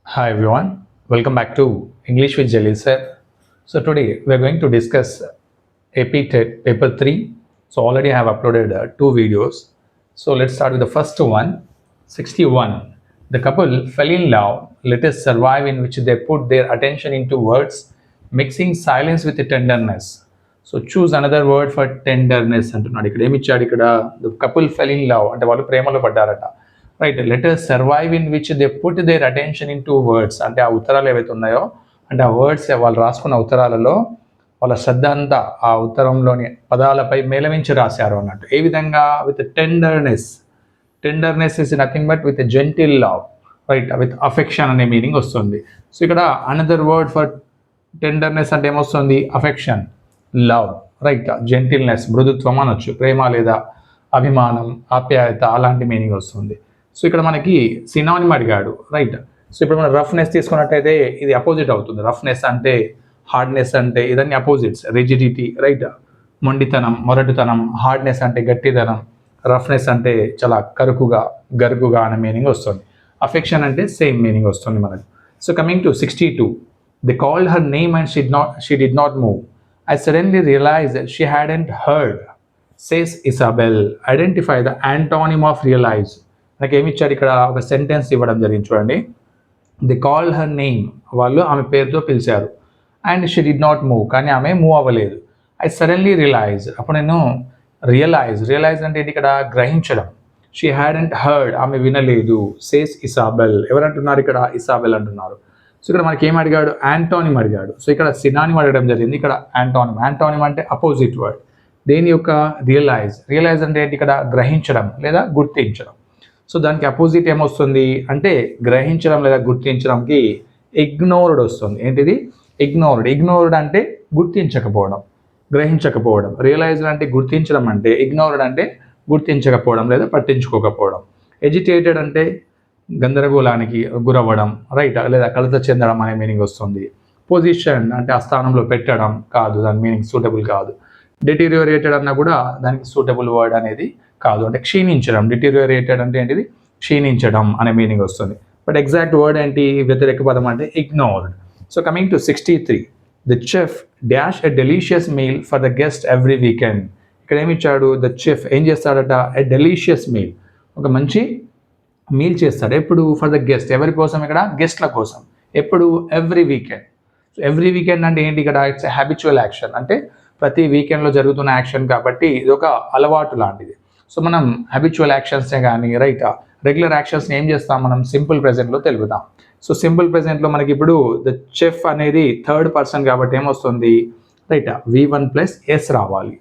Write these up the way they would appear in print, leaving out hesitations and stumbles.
Hi everyone, welcome back to English with Jelly sir. So today we are going to discuss AP TET paper 3. So already I have uploaded two videos. So let's start with the first one. 61. The couple fell in love, let us survive, in which they put their attention into words, mixing silence with tenderness. So choose another word for tenderness అంటున్నాడు. ఇక్కడ ఏమి ఇచ్చాడు? ఇక్కడ the couple fell in love అంటే వాళ్ళు ప్రేమలో పడ్డారట. Right, letters survive in which they put their attention into words అంటే ఆ ఉత్తరాలు ఏవైతే ఉన్నాయో అంటే ఆ వర్డ్స్ వాళ్ళు రాసుకున్న ఉత్తరాలలో వాళ్ళ శ్రద్ధ అంతా ఆ ఉత్తరంలోని పదాలపై మేళవించి రాశారు అన్నట్టు. ఏ విధంగా? With tenderness. Tenderness is nothing but with gentle love, right, with affection అనే మీనింగ్ వస్తుంది. సో ఇక్కడ అనదర్ వర్డ్ ఫర్ టెండర్నెస్ అంటే ఏమొస్తుంది? అఫెక్షన్, లవ్, రైట్, జెంటిల్నెస్, మృదుత్వం అనొచ్చు, ప్రేమ లేదా అభిమానం, ఆప్యాయత అలాంటి మీనింగ్ వస్తుంది. సో ఇక్కడ మనకి సినానిమ్ అడిగాడు, రైట్. సో ఇప్పుడు మనం రఫ్నెస్ తీసుకున్నట్టయితే ఇది అపోజిట్ అవుతుంది. రఫ్నెస్ అంటే, హార్డ్నెస్ అంటే ఇదన్నీ అపోజిట్స్. రిజిడిటీ, రైట్, మొండితనం, మొరటుతనం. హార్డ్నెస్ అంటే గట్టిదనం, రఫ్నెస్ అంటే చాలా కరుకుగా, గరుకుగా అనే మీనింగ్ వస్తుంది. అఫెక్షన్ అంటే సేమ్ మీనింగ్ వస్తుంది మనకు. So coming to 62. They called her name and she did not move. I suddenly realized that she hadn't heard, says Isabel. Identify the antonym of realize. నాకు ఏమి ఇచ్చాడు? ఇక్కడ ఒక సెంటెన్స్ ఇవ్వడం జరిగింది చూడండి. ది కాల్ హర్ నేమ్, వాళ్ళు ఆమె పేరుతో పిలిచారు. And she did not move, కానీ ఆమె మూవ్ అవ్వలేదు. ఐ సడన్లీ రియలైజ్, అప్పుడు నేను రియలైజ్ అంటే ఇక్కడ గ్రహించడం. షీ హ్యాడెంట్ హర్డ్, ఆమె వినలేదు. సేస్ ఇసాబెల్, ఎవరంటున్నారు ఇక్కడ? ఇసాబెల్ అంటున్నారు. సో ఇక్కడ మనకి ఏం అడిగాడు? యాంటోనిమ్ అడిగాడు. సో ఇక్కడ సినానిమ్ అడగడం జరిగింది. ఇక్కడ యాంటోనిమ్ అంటే అపోజిట్ వర్డ్. దేని యొక్క? రియలైజ్ అంటే ఏంటి? ఇక్కడ గ్రహించడం లేదా గుర్తించడం. సో దానికి అపోజిట్ ఏమొస్తుంది అంటే గ్రహించడం లేదా గుర్తించడంకి ఇగ్నోర్డ్ వస్తుంది. ఏంటిది? ఇగ్నోర్డ్ అంటే గుర్తించకపోవడం, గ్రహించకపోవడం. రియలైజ్డ్ అంటే గుర్తించడం, అంటే ఇగ్నోర్డ్ అంటే గుర్తించకపోవడం లేదా పట్టించుకోకపోవడం. ఎజిటేటెడ్ అంటే గందరగోళానికి గురవ్వడం, రైట్, లేదా కలత చెందడం అనే మీనింగ్ వస్తుంది. పొజిషన్ అంటే ఆ స్థానంలో పెట్టడం కాదు, దాని మీనింగ్ సూటబుల్ కాదు. డిటీరియోరేటెడ్ అన్నా కూడా దానికి సూటబుల్ వర్డ్ అనేది కాదు, అంటే క్షీణించడం. డిటీరియోరేటెడ్ అంటే ఏంటిది? క్షీణించడం అనే మీనింగ్ వస్తుంది. బట్ ఎగ్జాక్ట్ వర్డ్ ఏంటి? వ్యతిరేక పదం అంటే ignored. So coming to 63. The chef dash a delicious meal for the guest every weekend. ఇక్కడ ఏమి ఇచ్చాడు? ద చెఫ్ ఏం చేస్తాడట? ఎ డెలీషియస్ మీల్, ఒక మంచి మీల్ చేస్తాడు. ఎప్పుడు? ఫర్ ద గెస్ట్, ఎవరి కోసం? ఇక్కడ గెస్ట్ల కోసం. ఎప్పుడు? Every weekend. So every weekend అంటే ఏంటి? ఇక్కడ ఇట్స్ హ్యాబిచువల్ యాక్షన్, అంటే ప్రతి వీకెండ్లో జరుగుతున్న యాక్షన్ కాబట్టి ఇది ఒక అలవాటు లాంటిది. సో మనం హ్యాబిచువల్ యాక్షన్స్నే కానీ, రైట్, రెగ్యులర్ యాక్షన్స్ని ఏం చేస్తాం? మనం సింపుల్ ప్రెజెంట్లో తెలుపుతాం. సో సింపుల్ ప్రెజెంట్లో మనకి ఇప్పుడు ద చెఫ్ అనేది థర్డ్ పర్సన్ కాబట్టి ఏమొస్తుంది? రైట్, V1 ప్లస్ ఎస్ రావాలి.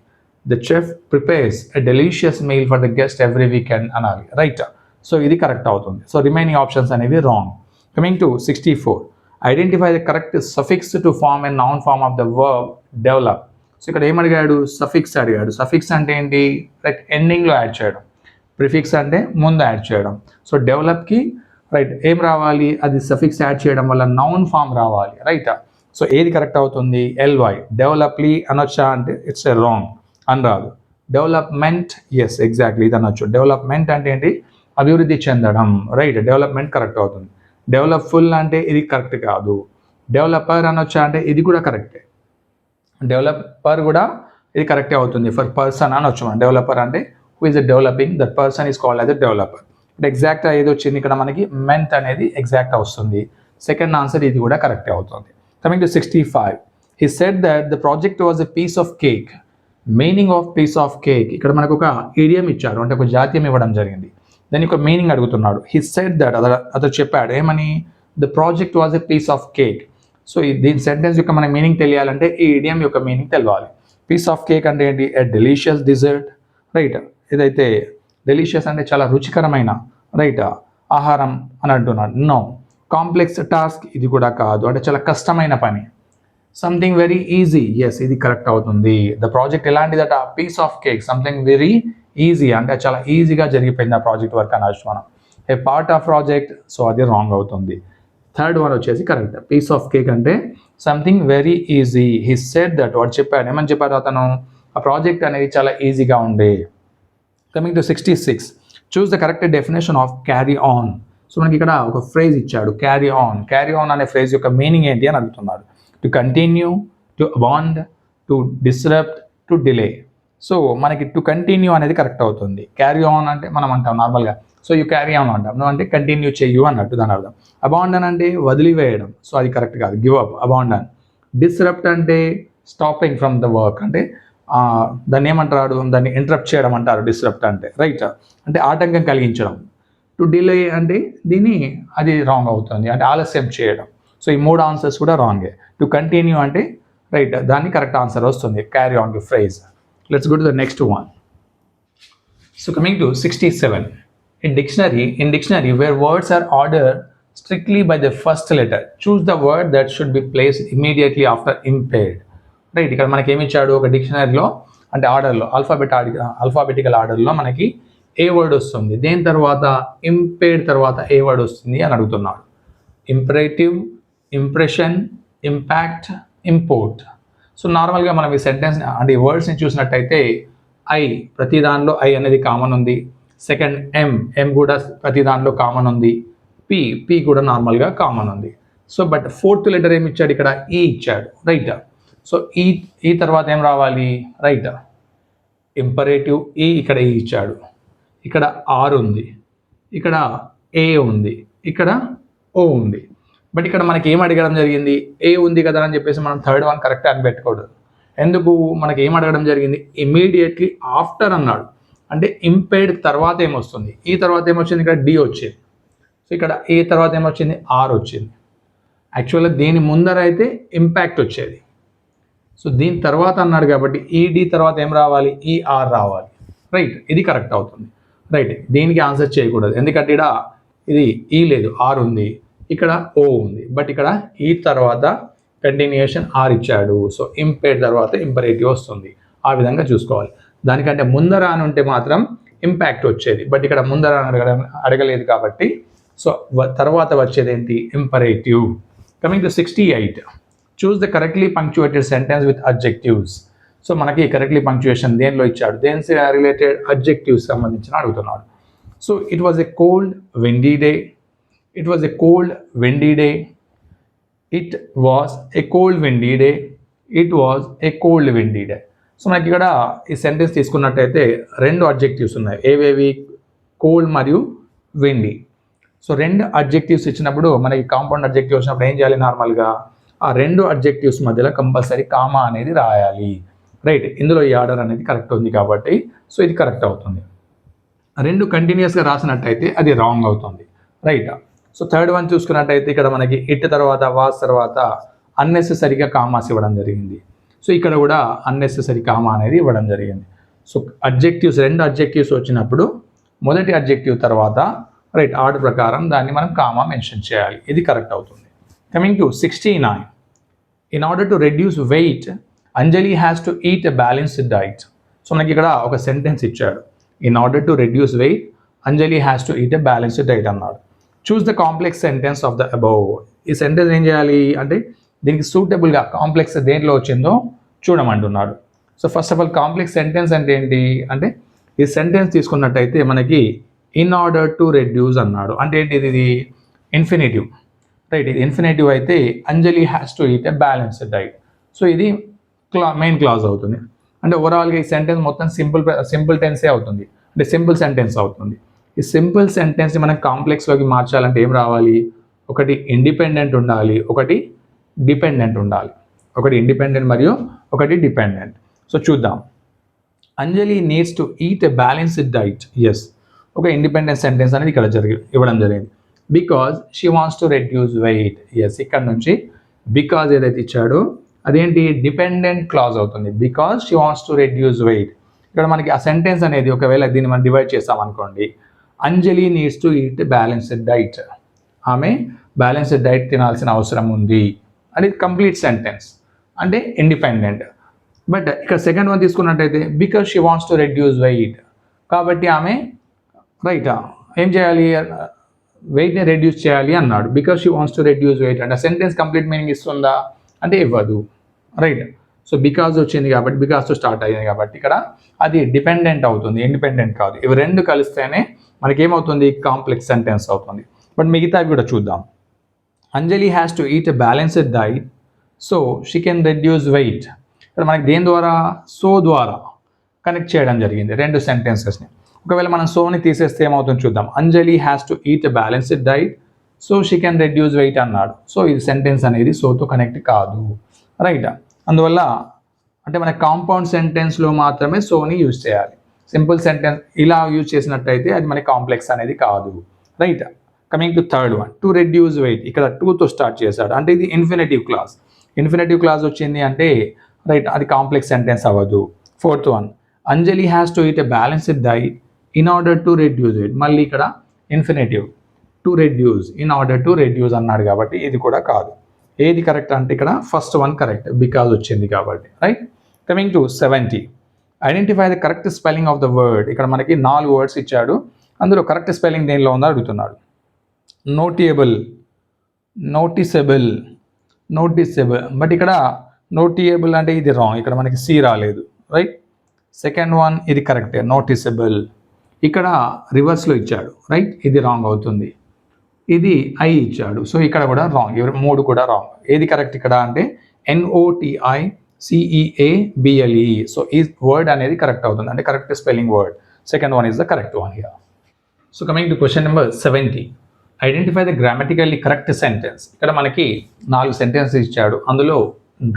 The chef prepares a delicious meal for the guest every weekend అనాలి, రైట్. సో ఇది కరెక్ట్ అవుతుంది. సో రిమైనింగ్ ఆప్షన్స్ అనేవి wrong. Coming to 64. Identify the correct suffix to form a noun form of the verb develop. So ఇక్కడ ఏమడిగాడు? Suffix అడిగాడు. Suffix అంటే ఏంటి? Right, ఎండింగ్లో యాడ్ చేయడం. ప్రిఫిక్స్ అంటే ముందు యాడ్ చేయడం. సో డెవలప్కి రైట్ ఏం రావాలి? అది సఫిక్స్ యాడ్ చేయడం వల్ల నౌన్ ఫామ్ రావాలి, రైట్. సో ఏది కరెక్ట్ అవుతుంది? LY. డెవలప్లీ అనొచ్చా అంటే ఇట్స్ ఎ రాంగ్, అనరాదు. డెవలప్మెంట్, ఎస్ ఎగ్జాక్ట్లీ ఇది అనొచ్చు. డెవలప్మెంట్ అంటే ఏంటి? అభివృద్ధి చెందడం, రైట్, డెవలప్మెంట్ కరెక్ట్ అవుతుంది. డెవలప్ఫుల్ అంటే ఇది కరెక్ట్ కాదు. డెవలపర్ అనొచ్చా అంటే ఇది కూడా కరెక్టే. డెవలపర్ కూడా ఇది కరెక్టే అవుతుంది. ఫర్ పర్సన్ అనొచ్చు మనం. డెవలపర్ అంటే who is developing, that person is called as a developer. But exact ఏది వచ్చింది ఇక్కడ మనకి? మెంట్ అనేది ఎగ్జాక్ట్ వస్తుంది. సెకండ్ ఆన్సర్ ఇది కూడా కరెక్టే అవుతుంది. Coming to 65. He said that the project was a piece of cake. Meaning of piece of cake, ఇక్కడ మనకు ఒక ఇడియం ఇచ్చారు, అంటే ఒక జాతీయం ఇవ్వడం జరిగింది. దాని యొక్క మీనింగ్ అడుగుతున్నాడు. హీ సెడ్ దట్, అతను చెప్పాడు ఏమని? The project was a piece of cake. So దీని సెంటెన్స్ యొక్క మన మీనింగ్ తెలియాలంటే ఈ ఇడియం యొక్క మీనింగ్ తెలవాలి. పీస్ ఆఫ్ కేక్ అంటే ఏంటి? ఎ డెలీషియస్ డిజర్ట్, రైట్. ఇదైతే డెలీషియస్ అంటే చాలా రుచికరమైన, రైట్, ఆహారం అని అంటున్నాడు. నో. కాంప్లెక్స్ టాస్క్, ఇది కూడా కాదు, అంటే చాలా కష్టమైన పని. సంథింగ్ వెరీ ఈజీ, ఎస్ ఇది కరెక్ట్ అవుతుంది. ద ప్రాజెక్ట్ ఎలాంటిదట? Piece of cake, something very easy అంటే చాలా ఈజీగా జరిగిపోయింది ఆ ప్రాజెక్ట్ వర్క్ అనొచ్చు మనం. A part of project, so అది రాంగ్ అవుతుంది. థర్డ్ వన్ వచ్చేసి కరెక్ట్. పీస్ ఆఫ్ కేక్ అంటే something very easy. He said that, వాడు చెప్పాడు. ఏమని చెప్పాడు అతను? ఆ ప్రాజెక్ట్ అనేది చాలా ఈజీగా ఉండే. Coming to 66. Choose the correct definition of carry on. So మనకి ఇక్కడ ఒక ఫ్రేజ్ ఇచ్చాడు, క్యారీ ఆన్ అనే ఫ్రేజ్ యొక్క మీనింగ్ ఏంటి అని అడుగుతున్నాడు. To continue, to abandon, to disrupt, to delay. So మనకి టు కంటిన్యూ అనేది కరెక్ట్ అవుతుంది. క్యారీ ఆన్ అంటే మనం అంటాం నార్మల్గా, సో యూ క్యారీ ఆన్ అంటాం, నువ్వు అంటే కంటిన్యూ చెయ్యు అన్నట్టు దాని అర్థం. అబాండన్ అంటే వదిలివేయడం, సో అది కరెక్ట్ కాదు, గివ్ అప్, అబాండన్. డిస్రప్ట్ అంటే స్టాపింగ్ ఫ్రమ్ ద వర్క్, అంటే దాన్ని ఏమంటారు, దాన్ని ఇంటరప్ట్ చేయడం అంటారు డిస్రప్ట్ అంటే, రైట్, అంటే ఆటంకం కలిగించడం. టు డిలే అంటే దీన్ని అది రాంగ్ అవుతుంది, అంటే ఆలస్యం చేయడం. సో ఈ 3 ఆన్సర్స్ కూడా రాంగే. టు కంటిన్యూ అంటే రైట్, దాన్ని కరెక్ట్ ఆన్సర్ వస్తుంది, క్యారీ ఆన్ కి phrase. Let's go to the next one. So coming to 67. In dictionary where words are ordered strictly by the first letter, choose the word that should be placed immediately after impaired. Right, ఇక్కడ మనకి ఏమి ఇచ్చాడు, ఒక డిక్షనరీలో అంటే ఆర్డర్లో alphabetical ఆర్డర్లో మనకి ఏ word వస్తుంది, దేని తర్వాత ఇంపేర్డ్ తర్వాత ఏ వర్డ్ వస్తుంది అని అడుగుతున్నాడు. Imperative, impression, impact, import. So నార్మల్గా మనం ఈ సెంటెన్స్ అంటే ఈ వర్డ్స్ని చూసినట్టయితే ఐ, ప్రతి దానిలో ఐ అనేది కామన్ ఉంది. సెకండ్ ఎం కూడా ప్రతి దానిలో కామన్ ఉంది. పి కూడా నార్మల్గా కామన్ ఉంది. సో బట్ 4th లెటర్ ఏమి ఇచ్చాడు ఇక్కడ, ఈ ఇచ్చాడు, రైట్. సో ఈ తర్వాత ఏం రావాలి, రైట్, ఇంపరేటివ్ ఈ, ఇక్కడ ఈ ఇచ్చాడు, ఇక్కడ ఆర్ ఉంది, ఇక్కడ ఏ ఉంది, ఇక్కడ ఓ ఉంది. బట్ ఇక్కడ మనకి ఏం అడగడం జరిగింది, ఏ ఉంది కదా అని చెప్పేసి మనం 3rd వన్ కరెక్ట్ అని పెట్టుకోవద్దు. ఎందుకు, మనకి ఏం అడగడం జరిగింది, ఇమీడియట్లీ ఆఫ్టర్ అన్నాడు, అంటే ఇంపేర్డ్ తర్వాత ఏమొస్తుంది, ఈ తర్వాత ఏమొచ్చింది, ఇక్కడ డి వచ్చింది. సో ఇక్కడ ఈ తర్వాత ఏమొచ్చింది, ఆర్ వచ్చింది. యాక్చువల్గా దీని ముందర అయితే ఇంపాక్ట్ వచ్చేది. సో దీని తర్వాత అన్నాడు కాబట్టి ఈ డి తర్వాత ఏం రావాలి, ఈ ఆర్ రావాలి, రైట్, ఇది కరెక్ట్ అవుతుంది, రైట్. దీనికి ఆన్సర్ చేయకూడదు, ఎందుకంటే ఇక్కడ ఇది ఈ లేదు, ఆర్ ఉంది, ఇక్కడ ఓ ఉంది, బట్ ఇక్కడ ఈ తర్వాత కంటిన్యూషన్ ఆర్ ఇచ్చాడు. సో ఇంపేర్డ్ తర్వాత ఇంపరేటివ్ వస్తుంది, ఆ విధంగా చూసుకోవాలి. దానికంటే ముందర అని ఉంటే మాత్రం ఇంపాక్ట్ వచ్చేది, బట్ ఇక్కడ ముందర అడగలేదు కాబట్టి సో తర్వాత వచ్చేది ఏంటి, imperative. Coming to 68. Choose the correctly పంక్చుయేటెడ్ sentence with adjectives. So మనకి కరెక్ట్లీ పంక్చుయేషన్ దేనిలో ఇచ్చాడు, దేని రిలేటెడ్ అడ్జెక్టివ్స్ సంబంధించిన అడుగుతున్నాడు. So it was a cold windy day, it was a cold windy day, it was a cold windy day, it was a cold windy day. So మనకి ఇక్కడ ఈ sentence తీసుకున్నట్టయితే 2 adjectives ఉన్నాయి, ఏవేవి, కోల్డ్ మరియు windy. So 2 adjectives ఇచ్చినప్పుడు మనకి compound adjective వచ్చినప్పుడు ఏం చేయాలి, నార్మల్గా ఆ 2 అడ్జెక్టివ్స్ మధ్యలో కంపల్సరీ కామా అనేది రాయాలి, రైట్. ఇందులో ఈ ఆర్డర్ అనేది కరెక్ట్ ఉంది కాబట్టి సో ఇది కరెక్ట్ అవుతుంది. 2 కంటిన్యూస్గా రాసినట్టయితే అది రాంగ్ అవుతుంది, రైట్. సో 3rd వన్ చూసుకున్నట్టయితే ఇక్కడ మనకి ఇట్ తర్వాత వాస్ తర్వాత అన్నెసెసరీగా కామాస్ ఇవ్వడం జరిగింది. సో ఇక్కడ కూడా అన్నెసెసరీ కామా అనేది ఇవ్వడం జరిగింది. సో అడ్జెక్టివ్స్ 2 అడ్జెక్టివ్స్ వచ్చినప్పుడు మొదటి అడ్జెక్టివ్ తర్వాత రైట్ ఆర్డర్ ప్రకారం దాన్ని మనం కామా మెన్షన్ చేయాలి, ఇది కరెక్ట్ అవుతుంది. Coming to 69. In order to reduce weight Anjali has to eat a balanced diet. So మనకి ఇక్కడ ఒక సెంటెన్స్ ఇచ్చాడు, in order to reduce weight Anjali has to eat a balanced diet అన్నాడు. Choose the complex sentence of the above. ఈ sentence ఏం చేయాలి అంటే దీనికి సూటబుల్గా కాంప్లెక్స్ దేంట్లో వచ్చిందో చూడమంటున్నాడు. So first of all complex sentence అంటే ఏంటి అంటే ఈ సెంటెన్స్ తీసుకున్నట్టయితే మనకి ఇన్ ఆర్డర్ టు రెడ్యూస్ అన్నాడు, అంటే ఏంటి, ఇది ఇన్ఫినిటివ్, రైట్. ఇది ఇన్ఫినిటివ్ అయితే Anjali has to eat a balanced diet. So ఇది మెయిన్ క్లాజ్ అవుతుంది. అంటే ఓవరాల్గా ఈ సెంటెన్స్ మొత్తం సింపుల్ టెన్సే అవుతుంది, అంటే సింపుల్ సెంటెన్స్ అవుతుంది. ఈ సింపుల్ సెంటెన్స్ని మనం కాంప్లెక్స్లోకి మార్చాలంటే ఏం రావాలి, ఒకటి ఇండిపెండెంట్ ఉండాలి, ఒకటి డిపెండెంట్ ఉండాలి, ఒకటి ఇండిపెండెంట్ మరియు ఒకటి డిపెండెంట్. సో చూద్దాం, Anjali needs to eat a balanced diet. Yes, ఒక ఇండిపెండెంట్ సెంటెన్స్ అనేది ఇక్కడ ఇవ్వడం జరిగింది. Because she wants to reduce weight. Yes, ఇక్కడ నుంచి బికాజ్ ఏదైతే ఇచ్చాడో అదేంటి, డిపెండెంట్ క్లాజ్ అవుతుంది, because she wants to reduce weight. ఇక్కడ మనకి ఆ సెంటెన్స్ అనేది ఒకవేళ దీన్ని మనం డివైడ్ చేస్తామనుకోండి, Anjali needs to eat balanced diet, ఆమె బ్యాలెన్స్డ్ డైట్ తినాల్సిన అవసరం ఉంది, అది కంప్లీట్ సెంటెన్స్ అంటే ఇండిపెండెంట్. బట్ ఇక్కడ సెకండ్ వన్ తీసుకున్నట్టయితే because she wants to reduce wait, కాబట్టి ఆమె రైట్ ఏం చేయాలి, వెయిట్ని రెడ్యూస్ చేయాలి అన్నాడు. Because she wants to reduce wait అంటే సెంటెన్స్ కంప్లీట్ మీనింగ్ ఇస్తుందా అంటే ఇవ్వదు, రైట్. సో బికాజ్ వచ్చింది కాబట్టి బికాజ్తో స్టార్ట్ అయ్యింది కాబట్టి ఇక్కడ అది డిపెండెంట్ అవుతుంది, ఇండిపెండెంట్ కాదు. ఇవి 2 కలిస్తేనే మనకి ఏమవుతుంది, కాంప్లెక్స్ సెంటెన్స్ అవుతుంది. బట్ మిగతావి కూడా చూద్దాం. Anjali has to eat a balanced diet so she can reduce weight. ఇక్కడ మనకి దేని ద్వారా, సో ద్వారా కనెక్ట్ చేయడం జరిగింది రెండు సెంటెన్సెస్ని. ఒకవేళ మనం సోని తీసేస్తే ఏమవుతుందో చూద్దాం. Anjali has to eat a balanced diet so she can reduce weight అన్నాడు. సో ఇది సెంటెన్స్ అనేది సోతో కనెక్ట్ కాదు, రైట్. అందువల్ల అంటే మన కాంపౌండ్ సెంటెన్స్లో మాత్రమే సోని యూజ్ చేయాలి. సింపుల్ సెంటెన్స్ ఇలా యూజ్ చేసినట్టయితే అది మనకి కాంప్లెక్స్ అనేది కాదు, right. Coming to third one, to reduce weight. ఇక్కడ టూతో స్టార్ట్ చేశాడు అంటే ఇది ఇన్ఫినిటివ్ క్లాస్. ఇన్ఫినిటివ్ క్లాస్ వచ్చింది అంటే రైట్ అది కాంప్లెక్స్ సెంటెన్స్ అవ్వదు. Fourth one, Anjali has to eat a balanced diet in order to reduce wait. మళ్ళీ ఇక్కడ infinitive, to reduce, in order to reduce అన్నాడు కాబట్టి ఇది కూడా కాదు. ఏది కరెక్ట్ అంటే ఇక్కడ ఫస్ట్ వన్ కరెక్ట్, బికాజ్ వచ్చింది కాబట్టి, right. Coming to 70, identify the correct spelling of the word. ఇక్కడ మనకి 4 వర్డ్స్ ఇచ్చాడు, అందులో కరెక్ట్ స్పెల్లింగ్ దేనిలో ఉందో అడుగుతున్నాడు. నోటియబుల్, నోటిసబుల్, నోటిసబుల్. బట్ ఇక్కడ నోటియబుల్ అంటే ఇది రాంగ్, ఇక్కడ మనకి సి రాలేదు, రైట్. సెకండ్ వన్ ఇది కరెక్టే, నోటిసబుల్. ఇక్కడ రివర్స్లో ఇచ్చాడు, రైట్, ఇది రాంగ్ అవుతుంది. ఇది ఐ ఇచ్చాడు, సో ఇక్కడ కూడా రాంగ్. 3 కూడా రాంగ్. ఏది కరెక్ట్ ఇక్కడ అంటే NOTICEABLE. సో ఈ వర్డ్ అనేది కరెక్ట్ అవుతుంది, అంటే correct spelling word. Second one is the correct one here. So coming to question number 70, identify the grammatically correct sentence. ఇక్కడ మనకి 4 సెంటెన్సెస్ ఇచ్చాడు, అందులో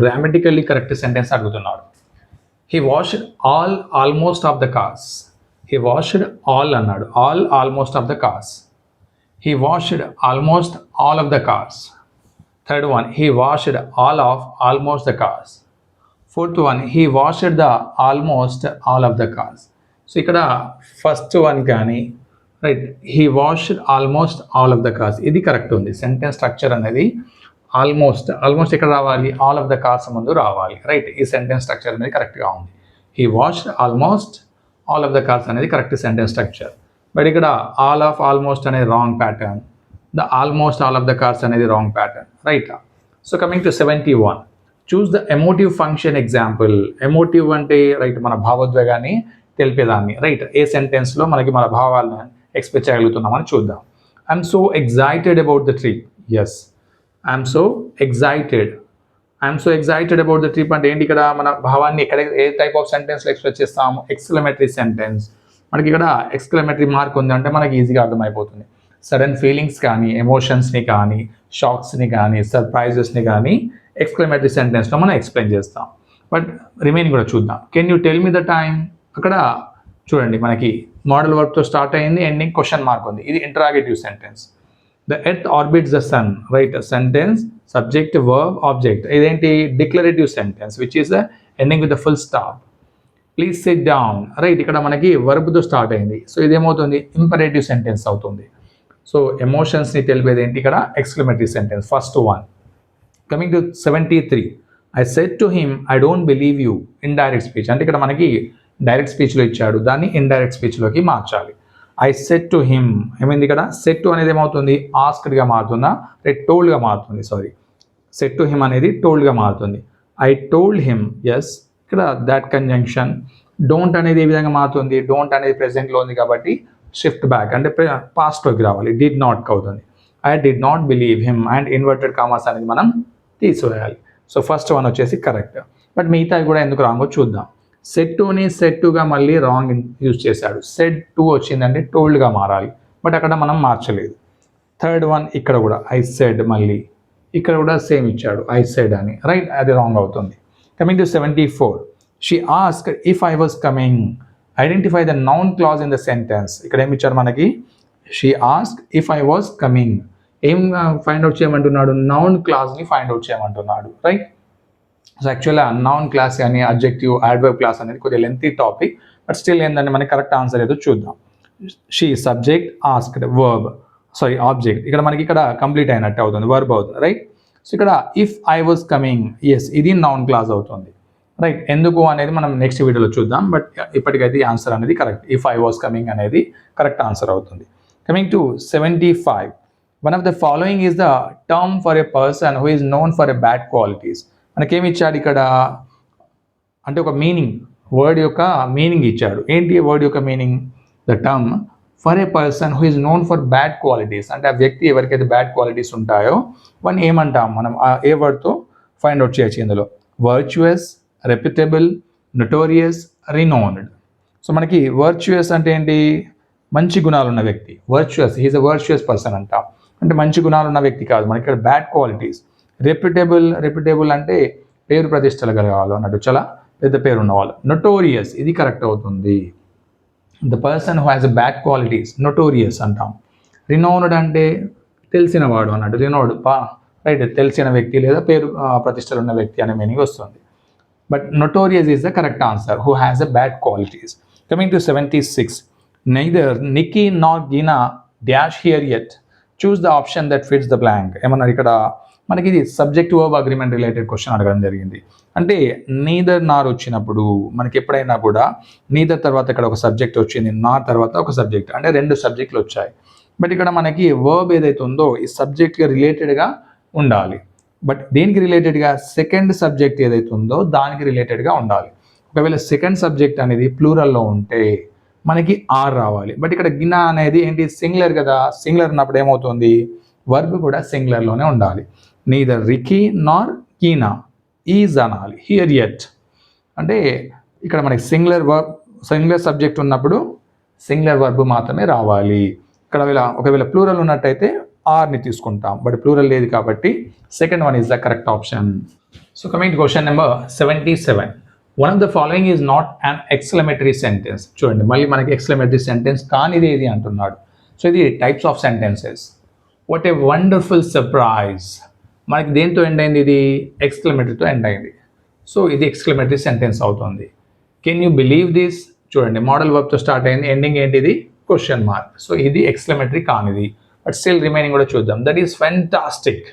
గ్రామటికల్లీ కరెక్ట్ సెంటెన్స్ అడుగుతున్నాడు. He washed all almost of the cars. He washed all అన్నాడు, all almost of the cars. He washed almost all of the cars. Third one, he washed all of almost the cars. Fourth one, he washed the almost all of the cars. So ఇక్కడ first one కానీ right, he washed almost all of the cars ఇది correct ఉంది. Sentence structure అనేది almost ఇక్కడ రావాలి, all of the cars ముందు రావాలి, right. ఈ సెంటెన్స్ స్ట్రక్చర్ అనేది కరెక్ట్గా ఉంది. he washed almost all of the cars అనేది కరెక్ట్ సెంటెన్స్ స్ట్రక్చర్. బట్ ఇక్కడ ఆల్ ఆఫ్ ఆల్మోస్ట్ అనేది wrong pattern, the almost all of the cars అనేది wrong pattern, right. So coming to 71, choose the emotive function example. Emotive అంటే right మన భావోద్వేగాన్ని తెలిపేదాన్ని, right. ఏ సెంటెన్స్లో మనకి మన భావాలను ఎక్స్ప్రెస్ చేయగలుగుతున్నామని చూద్దాం. I'm so excited about the trip. Yes, I'm so excited. I'm so excited about the trip అంటే ఏంటి, ఇక్కడ మన భావాన్ని ఎక్కడ ఏ టైప్ ఆఫ్ సెంటెన్స్లో ఎక్స్ప్రెస్ చేస్తాము, ఎక్స్క్లమేటరీ సెంటెన్స్. మనకి ఇక్కడ ఎక్స్క్లమేటరీ మార్క్ ఉంది అంటే మనకి ఈజీగా అర్థమైపోతుంది. సడన్ ఫీలింగ్స్ కానీ, ఎమోషన్స్ని కానీ, షాక్స్ని కానీ, సర్ప్రైజెస్ని కానీ ఎక్స్క్లమేటరీ సెంటెన్స్లో మనం ఎక్స్ప్లెయిన్ చేస్తాం. బట్ రిమైనింగ్ కూడా చూద్దాం. Can you tell me the time. అక్కడ చూడండి మనకి మోడల్ వర్బ్తో స్టార్ట్ అయింది, ఎండింగ్ క్వశ్చన్ మార్క్ ఉంది, ఇది interrogative sentence. The earth orbits the sun, right. Sentence subject verb object. ఇదేంటి declarative sentence which is the ending with the full stop. Please sit down, right. ఇక్కడ మనకి వర్బ్తో start అయింది, so ఇదేమవుతుంది imperative sentence అవుతుంది. So ఎమోషన్స్ని తెలిపేది ఏంటి ఇక్కడ, exclamatory sentence, first one. Coming to 73, I said to him I don't believe you. Indirect speech అంటే ఇక్కడ మనకి డైరెక్ట్ స్పీచ్లో ఇచ్చాడు, దాన్ని ఇండైరెక్ట్ స్పీచ్లోకి మార్చాలి. ఐ సెడ్ టు హిమ్ ఏమైంది ఇక్కడ, సెడ్ టు అనేది ఏమవుతుంది ఆస్క్డ్గా మారుతుందా, రైట్, టోల్డ్గా మారుతుంది. సారీ, సెడ్ టు హిమ్ అనేది టోల్డ్గా మారుతుంది. I told him, yes. ఇక్కడ దాట్ కంజంక్షన్. డోంట్ అనేది ఏ విధంగా మారుతుంది, డోంట్ అనేది ప్రెజెంట్లో ఉంది కాబట్టి షిఫ్ట్ బ్యాక్ అంటే పాస్ట్లోకి రావాలి, డిడ్ నాట్కి అవుతుంది. I did not believe him and inverted commas అనేది మనం తీసివేయాలి. సో ఫస్ట్ వన్ వచ్చేసి కరెక్ట్. బట్ మిగతావి కూడా ఎందుకు రాంగో చూద్దాం. సెడ్ టూని సెడ్ టూగా మళ్ళీ రాంగ్ యూజ్ చేశాడు. సెడ్ టూ వచ్చిందంటే టోల్డ్గా మారాలి, బట్ అక్కడ మనం మార్చలేదు. థర్డ్ వన్ ఇక్కడ కూడా ఐ సెడ్, మళ్ళీ ఇక్కడ కూడా సేమ్ ఇచ్చాడు ఐ సెడ్ అని, రైట్, అది రాంగ్ అవుతుంది. Coming to 74, she asked if I was coming. Identify the noun clause in the sentence. ఇక్కడ ఏమి ఇచ్చారు మనకి, she asked if I was coming. ఏం ఫైండ్ అవుట్ చేయమంటున్నాడు, నౌన్ క్లాస్ని ఫైండ్ అవుట్ చేయమంటున్నాడు, రైట్. సో యాక్చువల్గా నౌన్ క్లాస్ అని అడ్జెక్టివ్ అడ్వర్బ్ క్లాస్ అనేది కొద్దిగా లెంతీ టాపిక్, బట్ స్టిల్ ఏంటంటే మనకి కరెక్ట్ ఆన్సర్ ఏదో చూద్దాం. She subject, asked verb, sorry object. ఇక్కడ మనకి ఇక్కడ కంప్లీట్ అయినట్టు అవుతుంది, వర్బ్ అవుతుంది, రైట్. సో ఇక్కడ if I was coming, yes, ఇది నౌన్ క్లాస్ అవుతుంది, రైట్. ఎందుకు అనేది మనం నెక్స్ట్ వీడియోలో చూద్దాం, బట్ ఇప్పటికైతే ఈ ఆన్సర్ అనేది correct. If I was coming అనేది కరెక్ట్ ఆన్సర్ అవుతుంది. Coming to 75, one of the following is the term for a person who is known for a bad qualities. మనకేమి ఇచ్చాడు ఇక్కడ అంటే ఒక మీనింగ్, వర్డ్ యొక్క మీనింగ్ ఇచ్చాడు. ఏంటి వర్డ్ యొక్క meaning, the term for a person who is known for bad qualities. అంటే ఆ వ్యక్తి ఎవరికైతే బ్యాడ్ క్వాలిటీస్ ఉంటాయో వాడిని ఏమంటాం మనం, ఏ వర్డ్తో ఫైండ్ అవుట్ చేయొచ్చు ఇందులో. Virtuous, reputable, notorious, renowned. So మనకి వర్చువస్ అంటే ఏంటి, మంచి గుణాలు ఉన్న వ్యక్తి. Virtuous, he is a virtuous person అంటాం, అంటే మంచి గుణాలు ఉన్న వ్యక్తి కాదు, మనకి ఇక్కడ బ్యాడ్ క్వాలిటీస్. రెప్యుటబుల్ అంటే పేరు ప్రతిష్టలు కలగాలి అన్నట్టు, చాలా పెద్ద పేరు ఉన్నవాళ్ళు. నొటోరియస్, ఇది కరెక్ట్ అవుతుంది. The person who has a bad qualities notorious అంటాం. రినోన్డ్ అంటే తెలిసినవాడు అన్నట్టు, రినోడ్ రైట్, తెలిసిన వ్యక్తి లేదా పేరు ప్రతిష్టలు ఉన్న వ్యక్తి అనే మీనింగ్ వస్తుంది. But notorious is the correct answer, who has a bad qualities. Coming to 76. Neither Nikki nor Gina dash here yet, choose the option that fits the blank. ఏమన్నారు ఇక్కడ మనకి, ఇది subject verb agreement related question అడగడం జరిగింది. అంటే neither నార్ వచ్చినప్పుడు మనకి ఎప్పుడైనా కూడా నీదర్ తర్వాత ఇక్కడ ఒక సబ్జెక్ట్ వచ్చింది, నార్ తర్వాత ఒక సబ్జెక్ట్, అంటే రెండు సబ్జెక్టులు వచ్చాయి. బట్ ఇక్కడ మనకి వర్బ్ ఏదైతే ఉందో ఈ సబ్జెక్ట్కి రిలేటెడ్గా ఉండాలి. బట్ దేనికి రిలేటెడ్గా, సెకండ్ సబ్జెక్ట్ ఏదైతే ఉందో దానికి రిలేటెడ్గా ఉండాలి. ఒకవేళ సెకండ్ సబ్జెక్ట్ అనేది ప్లూరల్లో ఉంటే మనకి ఆర్ రావాలి. బట్ ఇక్కడ గినా అనేది ఏంటి, సింగులర్ కదా, సింగులర్ ఉన్నప్పుడు ఏమవుతుంది, వర్బ్ కూడా సింగులర్లోనే ఉండాలి. నీదర్ రికీ నార్ కీనా ఈజ్ అనాలి. హియర్ యెట్ అంటే ఇక్కడ మనకి సింగులర్ సబ్జెక్ట్ ఉన్నప్పుడు సింగులర్ వర్బ్ మాత్రమే రావాలి. ఇక్కడ ఒకవేళ ప్లూరల్ ఉన్నట్టయితే ఆర్ని తీసుకుంటాం, బట్ ప్లూరల్ లేదు కాబట్టి second one is the correct option. So coming to question number 77. One of the following is not an exclamatory sentence. చూడండి, మళ్ళీ మనకి ఎక్స్క్లమేటరీ సెంటెన్స్ కానిది ఏది అంటున్నాడు. సో ఇది types of sentences. What a wonderful surprise, మనకి దేంతో ఎండ్ అయింది, ఇది ఎక్స్క్లమేటరీతో ఎండ్ అయింది. సో ఇది ఎక్స్క్లమేటరీ సెంటెన్స్ అవుతుంది. కెన్ యూ బిలీవ్ దిస్, చూడండి మోడల్ వర్బ్తో స్టార్ట్ అయింది, ఎండింగ్ ఏంటిది, క్వశ్చన్ మార్క్. సో ఇది ఎక్స్క్లమేటరీ కానిది, బట్ స్టిల్ రిమైనింగ్ కూడా చూద్దాం. దట్ ఈస్ ఫెంటాస్టిక్,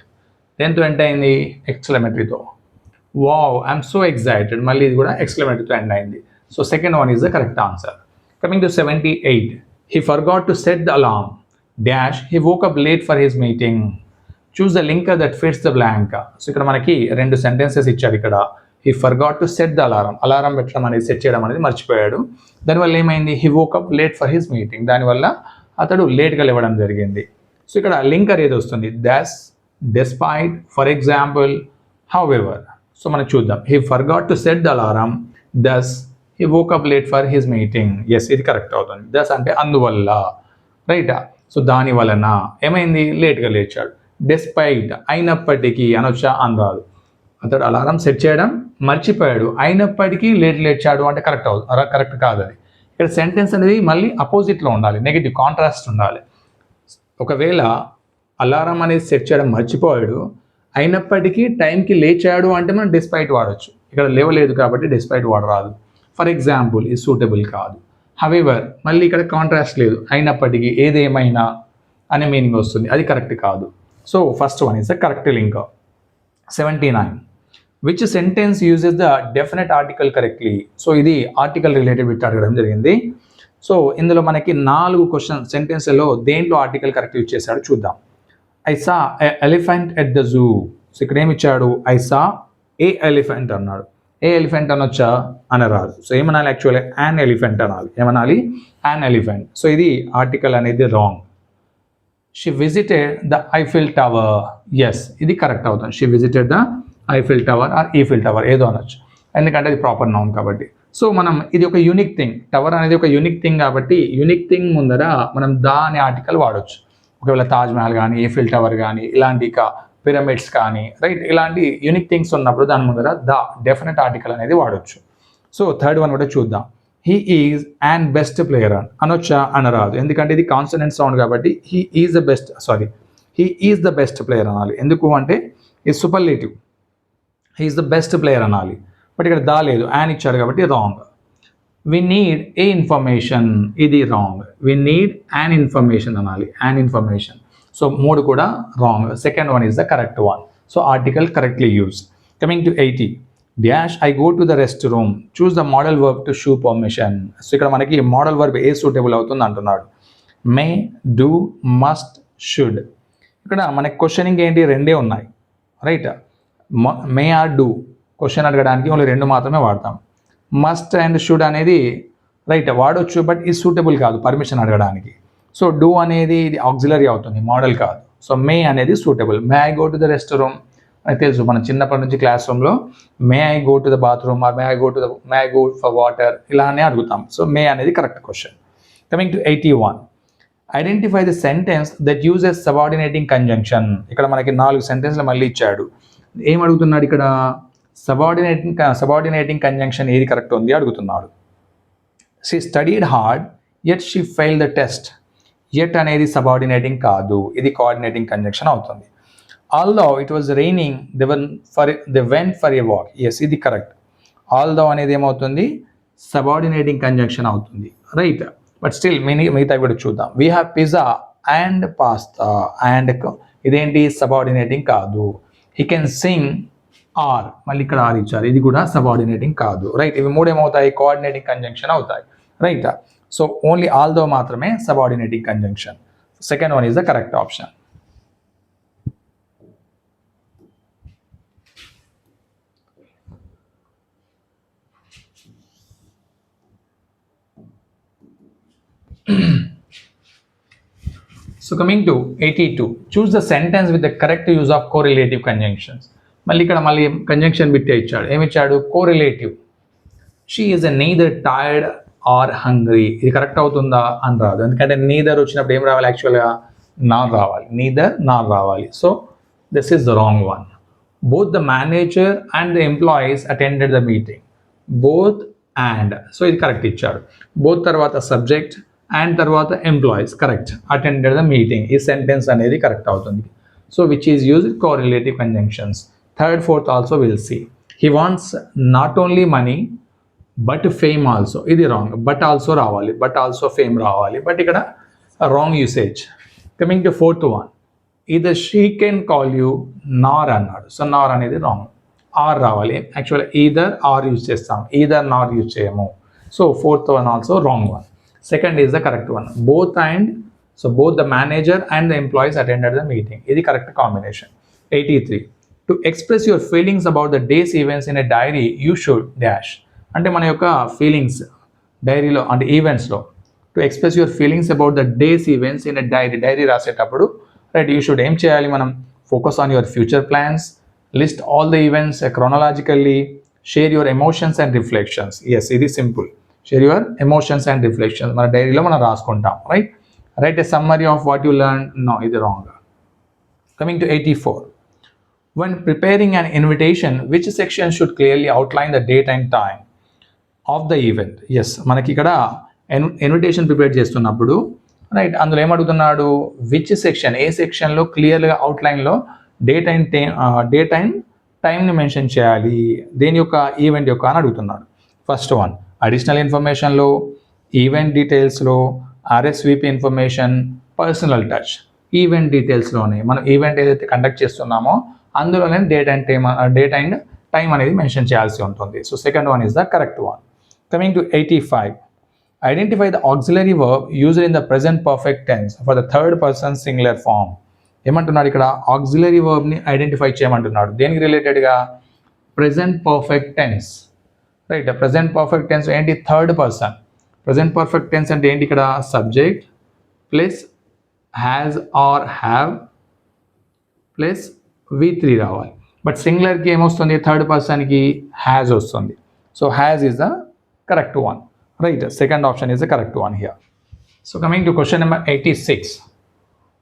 దేంతో ఎండ్ అయింది, ఎక్స్క్లమేటరీతో. వావ్, ఐఎమ్ సో ఎక్సైటెడ్, మళ్ళీ ఇది కూడా ఎక్స్క్లమేటరీతో ఎండ్ అయింది. So second one is the correct answer. Coming to 78. He forgot to set the alarm dash, he woke up late for his meeting. Choose the linker that fits the blank. So ఇక్కడ మనకి రెండు sentences ఇచ్చారు. ఇక్కడ he forgot to set the alarm పెట్టడం అనేది, set చేయడం అనేది మర్చిపోయాడు. దానివల్ల ఏమైంది, he woke up late for his meeting, దానివల్ల అతడు లేట్గా లేవడం జరిగింది. సో ఇక్కడ లింకర్ ఏది వస్తుంది, thus, despite, for example, however. So మనం చూద్దాం, he forgot to set the alarm, thus he woke up late for his meeting. Yes, ఇది కరెక్ట్ అవుతుంది. దస్ అంటే అందువల్ల, రైటా. సో దాని వలన ఏమైంది, లేట్గా లేచాడు. డెస్పైట్ అయినప్పటికీ అనొచ్చా, అనరాదు. అతడు అలారం సెట్ చేయడం మర్చిపోయాడు, అయినప్పటికీ లేచాడు అంటే కరెక్ట్ కాదు. అది ఇక్కడ సెంటెన్స్ అనేది మళ్ళీ అపోజిట్లో ఉండాలి, నెగిటివ్ కాంట్రాస్ట్ ఉండాలి. ఒకవేళ అలారం అనేది సెట్ చేయడం మర్చిపోయాడు, అయినప్పటికీ టైంకి లేచాడు అంటే మనం డెస్పైట్ వాడచ్చు. ఇక్కడ లేవలేదు కాబట్టి డెస్పైట్ వాడరాదు. ఫర్ ఎగ్జాంపుల్ ఇది సూటబుల్ కాదు. హవెవర్, మళ్ళీ ఇక్కడ కాంట్రాస్ట్ లేదు, అయినప్పటికీ, ఏదేమైనా అనే మీనింగ్ వస్తుంది, అది కరెక్ట్ కాదు. So first one is the correct link. 79. Which sentence uses the definite article correctly. So ఇది ఆర్టికల్ రిలేటెడ్ విత్ అడగడం జరిగింది. సో ఇందులో మనకి 4 సెంటెన్స్లలో దేంట్లో ఆర్టికల్ కరెక్ట్ యూజ్ చేశాడు చూద్దాం. I saw a elephant at the zoo. So ఇక్కడ ఏమి ఇచ్చాడు, ఐ సా ఏ ఎలిఫెంట్ అన్నాడు. ఏ ఎలిఫెంట్ అనొచ్చా, అనరాదు. సో ఏమనాలి, యాక్చువల్లీ యాన్ ఎలిఫెంట్ అనాలి. ఏమనాలి, యాన్ ఎలిఫెంట్. సో ఇది ఆర్టికల్ అనేది wrong. She visited the Eiffel tower. Yes, ఇది కరెక్ట్ అవుతుంది. She visited the Eiffel tower or Eiffel tower, ఏదో అనొచ్చు, ఎందుకంటే అది ప్రాపర్ నౌన్ కాబట్టి. సో మనం ఇది ఒక యూనిక్ థింగ్, టవర్ అనేది ఒక యూనిక్ థింగ్ కాబట్టి యూనిక్ థింగ్ ముందర మనం ద అనే ఆర్టికల్ వాడచ్చు. ఒకవేళ తాజ్మహల్ కానీ, ఈఫిల్ టవర్ కానీ, ఇలాంటి పిరమిడ్స్ కానీ, రైట్, ఇలాంటి యూనిక్ థింగ్స్ ఉన్నప్పుడు దాని ముందర ద డెఫినెట్ ఆర్టికల్ అనేది వాడచ్చు. సో థర్డ్ వన్ కూడా చూద్దాం. He is and best player అనొచ్చా, అనరాదు, ఎందుకంటే ఇది కాన్సనెంట్ సౌండ్ కాబట్టి he is the best player అనాలి. ఎందుకు అంటే ఇది superlative, he is the best player అనాలి. బట్ ఇక్కడ దా లేదు, యాన్ ఇచ్చాడు కాబట్టి wrong. We need a information, ఇది wrong. We need an information అనాలి, యాన్ ఇన్ఫర్మేషన్. సో 3 కూడా wrong. Second one is the correct one. So article correctly use. Coming to 80. Dash I go to the rest room, choose the model verb to shoe permission. So ఇక్కడ మనకి model verb a suitable అవుతుంది అంటున్నాడు. మే, do, must, should. ఇక్కడ మనకి questioning ఏంటి, 2 ఉన్నాయి, right. May or do question అడగడానికి only 2 మాత్రమే వాడతాం. మస్ట్ అండ్ షుడ్ అనేది రైట్ వాడొచ్చు, బట్ ఈ సూటబుల్ కాదు పర్మిషన్ అడగడానికి. సో డూ అనేది ఇది ఆక్సిలరీ అవుతుంది, మోడల్ కాదు. సో మే అనేది suitable. May I go to the rest room అని తెలుసు, మనం చిన్నప్పటి నుంచి క్లాస్ రూమ్లో may I go to the bathroom or may I go for water ఇలానే అడుగుతాం. సో మే అనేది correct question. Coming to 81, identify the sentence that uses subordinating conjunction. ఇక్కడ మనకి 4 సెంటెన్స్లు మళ్ళీ ఇచ్చాడు. ఏం అడుగుతున్నాడు ఇక్కడ? సబార్డినేటింగ్ కంజంక్షన్ ఏది కరెక్ట్ ఉంది అడుగుతున్నాడు. She studied hard yet she fail the test. Yet అనేది సబార్డినేటింగ్ కాదు, ఇది కోఆర్డినేటింగ్ కంజంక్షన్ అవుతుంది. Although it was raining they went for a walk. Yes, ఇది కరెక్ట్. ఆల్దో అనేది ఏమవుతుంది? సబార్డినేటింగ్ కంజంక్షన్ అవుతుంది, రైట్. బట్ స్టిల్ మిగతా కూడా చూద్దాం. We have pizza and pasta. And ఇదేంటి? సబార్డినేటింగ్ కాదు. హీ కెన్ సింగ్ ఆర్, మళ్ళీ ఇక్కడ ఆర్ ఇచ్చారు, ఇది కూడా సబార్డినేటింగ్ కాదు, రైట్. ఇవి 3 ఏమవుతాయి? కోఆర్డినేటింగ్ కంజంక్షన్ అవుతాయి, రైట్. సో ఓన్లీ ఆల్దో మాత్రమే subordinating conjunction. Second one is the correct option. So coming to 82, choose the sentence with the correct use of correlative conjunctions. మళ్ళీ ఇక్కడ కంజంక్షన్ బిట్టే ఇచ్చాడు. ఏమిచ్చాడు? Correlative. She is neither tired or hungry. ఇది correct అవుతుందా అని రాదు, ఎందుకంటే నీదర్ వచ్చినప్పుడు ఏం రావాలి? యాక్చువల్గా నార్ రావాలి, నీదర్ నార్ రావాలి. So this is the wrong one. Both the manager and the employees attended the meeting. Both and, so ఇది కరెక్ట్ ఇచ్చాడు. బోత్ తర్వాత సబ్జెక్ట్ అండ్ తర్వాత employees, correct. Attended the meeting, ఈ సెంటెన్స్ అనేది కరెక్ట్ అవుతుంది. So which is used correlative conjunctions. Third, fourth also will see. He wants not only money but fame also. ఇది wrong. But also రావాలి, but also fame రావాలి, but ఇక్కడ wrong usage. Coming to fourth one, either she can call you నార్ అన్నాడు. So నార్ అనేది wrong, are రావాలి. యాక్చువల్గా either are use చేస్తాం, either నార్ use చేయము. So fourth one also wrong one. Second is the correct one. Both and, so both the manager and the employees attended the meeting. ఇది correct combination. 83. To express your feelings about the day's events in a diary, you should dash. అంటే మన యొక్క feelings డైరీలో అంటే ఈవెంట్స్లో, to express your feelings about the days events in a diary రాసేటప్పుడు, right, you should ఏం చేయాలి మనం? Focus on your future plans, list all the events chronologically, share your emotions and reflections. Yes, ఇది simple. Share your emotions and reflections మన డైరీలో మనం రాసుకుంటాం, right. Right a summary of what you learn. No, ఇది wrong. Coming to 84, when preparing an invitation, which section should clearly outline the date and time of the event? Yes, మనకి ఇక్కడ invitation prepare చేస్తున్నప్పుడు, right, అందులో ఏమడుగుతున్నాడు? Which section, ఏ సెక్షన్లో క్లియర్గా అవుట్లైన్లో date and టైంని మెన్షన్ చేయాలి, దేని యొక్క, ఈవెంట్ యొక్క అని అడుగుతున్నాడు. ఫస్ట్ వన్ అడిషనల్ ఇన్ఫర్మేషన్లో, ఈవెంట్ డీటెయిల్స్లో, RSVP information, personal touch. Event డీటెయిల్స్లోనే మనం ఈవెంట్ ఏదైతే కండక్ట్ చేస్తున్నామో అందులోనే డేట్ అండ్ టైం అనేది మెన్షన్ చేయాల్సి ఉంటుంది. So second one is the correct one. Coming to 85, identify the auxiliary verb used in the present perfect tense for the third person singular form. ఏమంటున్నాడు ఇక్కడ? Auxiliary వర్బ్ని identify చేయమంటున్నాడు. దేనికి రిలేటెడ్గా? Present perfect tense, right. Present perfect tense ఏంటి? Third person. Present perfect tense అంటే ఏంటి ఇక్కడ? Subject plus has or have plus V3 రావాలి. బట్ సింగులర్కి ఏమొస్తుంది? థర్డ్ పర్సన్కి హ్యాజ్ వస్తుంది. So has is the correct one, right. Second option is the correct one here. So coming to question number 86,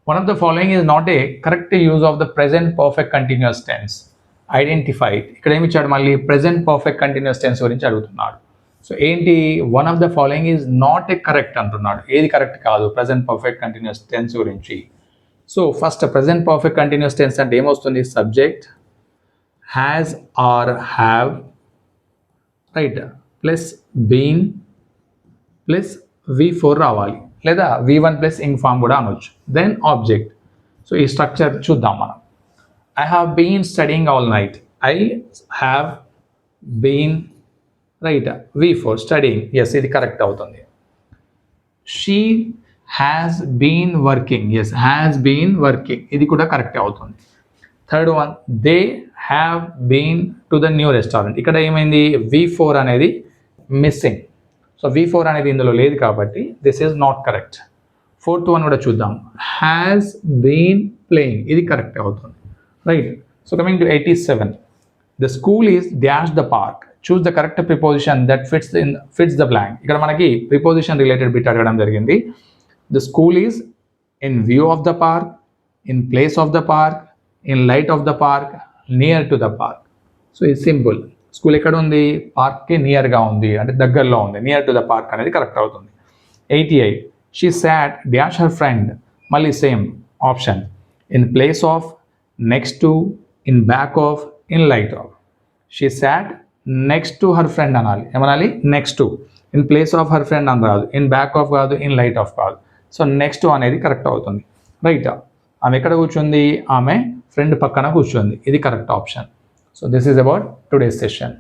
one of the following is not a correct use of the present perfect continuous tense. Identify, ఇక్కడ ఏమి ఇచ్చాడు? మళ్ళీ present perfect continuous tense గురించి అడుగుతున్నాడు. So ఏంటి? One of the following is not a correct అంటున్నాడు. ఏది correct కాదు ప్రెజెంట్ పర్ఫెక్ట్ కంటిన్యూస్ టెన్స్ గురించి? So first present perfect continuous tense అంటే ఏమొస్తుంది? Subject has or have, right, plus been plus V4 రావాలి, లేదా V1 ప్లస్ ఇంగ్ ఫామ్ కూడా అనొచ్చు. Then object. సో ఈ స్ట్రక్చర్ చూద్దాం మనం. I have been studying all night. I have been, right, V4 studying. Yes, ఇది కరెక్ట్ అవుతుంది. She has been working. Yes, has been working. ఇది కూడా కరెక్ట్ అవుతుంది. Third one, they have been to the new restaurant. ఇక్కడ ఏమైంది? V4 అనేది missing. So V4 అనేది ఇందులో లేదు కాబట్టి this is not correct. Fourth one కూడా చూద్దాం. హ్యాస్ బీన్ ప్లేయింగ్, ఇది కరెక్ట్ అవుతుంది, right. So coming to 87, the school is dash the park, choose the correct preposition that fits the blank. ఇక్కడ మనకి ప్రిపోజిషన్ రిలేటెడ్ బిట్ అడగడం జరిగింది. The school is in view of the park, in place of the park, in light of the park, near to the park. So ఇది simple. School ఎక్కడ ఉంది? పార్క్కి నియర్గా ఉంది, అంటే దగ్గరలో ఉంది. నియర్ టు ద పార్క్ అనేది కరెక్ట్ అవుతుంది. 88, she sat dash her friend, మళ్ళీ same option, in place of, next to, in back of, in light of. She sat next to her friend అనాలి. ఏమనాలి? Next to. In place of her friend అని రాదు, in back of కాదు, in light of కాదు. So next అనేది correct అవుతుంది, right. ఆమె ఎక్కడ కూర్చుంది? ఆమె ఫ్రెండ్ పక్కన కూర్చుంది, ఇది correct option. So this is about today's session.